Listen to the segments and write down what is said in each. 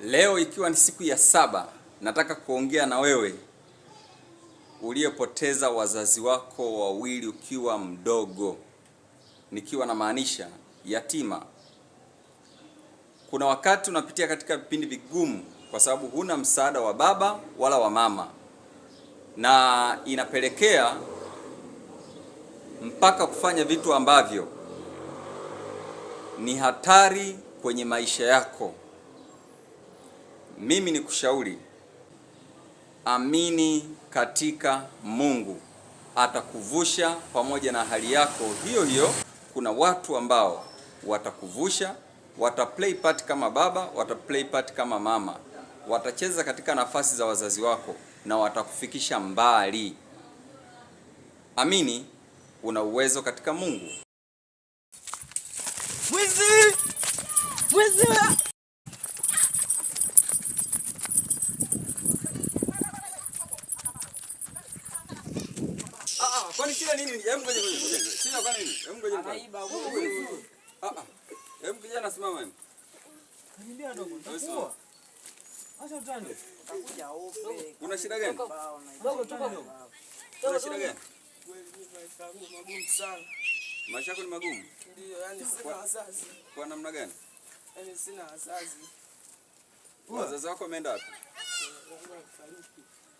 Leo ikiwa ni siku ya 7, nataka kuongea na wewe uliyepoteza wazazi wako wawili ukiwa mdogo. Nikiwa na maanisha yatima. Kuna wakati unapitia katika vipindi vigumu kwa sababu huna msaada wa baba wala wa mama, na inapelekea mpaka kufanya vitu ambavyo ni hatari kwenye maisha yako. Mimi nikushauri, amini katika Mungu, atakuvusha pamoja na hali yako hiyo hiyo. Kuna watu ambao watakuvusha, wataplay part kama baba, wataplay part kama mama, watacheza katika nafasi za wazazi wako na watakufikisha mbali. Amini, una uwezo katika Mungu. Mwizi! Mwizi! Kwani kila nini? Hebu ngoja. Sina kwa nini? Hebu ngoja. Anaiba huyu. Hebu kijana simama hebu. Niambia dogo, nitakuwa. Acha utani. Utakuja ofe. Una shida gani? Dogo utani. Una shida gani? Kweli mimi maisha yangu magumu sana. Maisha yako ni magumu? Ndio, yani sina wazazi. Kwa namna gani? Yani sina wazazi. Wazazi wako wameenda wapi?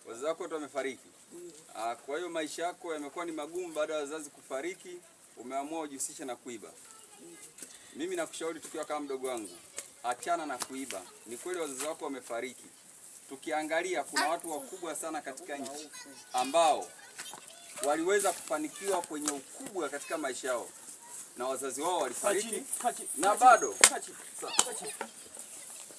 Wazazi wako wote wamefariki. Kwa hiyo maisha yako yamekuwa ni magumu baada ya wazazi kufariki, umeamua ujihusishe na kuiba. Mimi nakushauri tukiwa kama mdogo wangu, achana na kuiba. Ni kweli wazazi wako wamefariki. Tukiangalia kuna watu wakubwa sana katika nchi ambao waliweza kufanikiwa kwenye ukubwa katika maisha yao na wazazi wao walifariki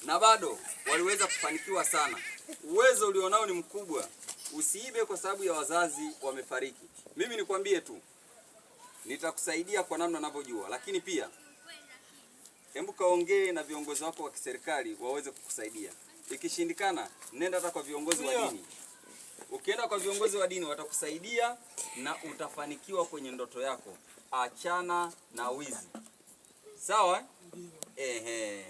na bado waliweza kufanikiwa sana. Uwezo ulionao ni mkubwa. Usiibe kwa sababu ya wazazi wamefariki. Mimi nikwambie tu, nitakusaidia kwa namna ninavyojua, lakini pia hebu kaongee na viongozi wako wa kiserikali waweze kukusaidia. Ikishindikana, nenda hata kwa viongozi wa dini. Ukienda kwa viongozi wa dini watakusaidia na utafanikiwa kwenye ndoto yako. Achana na wizi. Sawa? Ehe.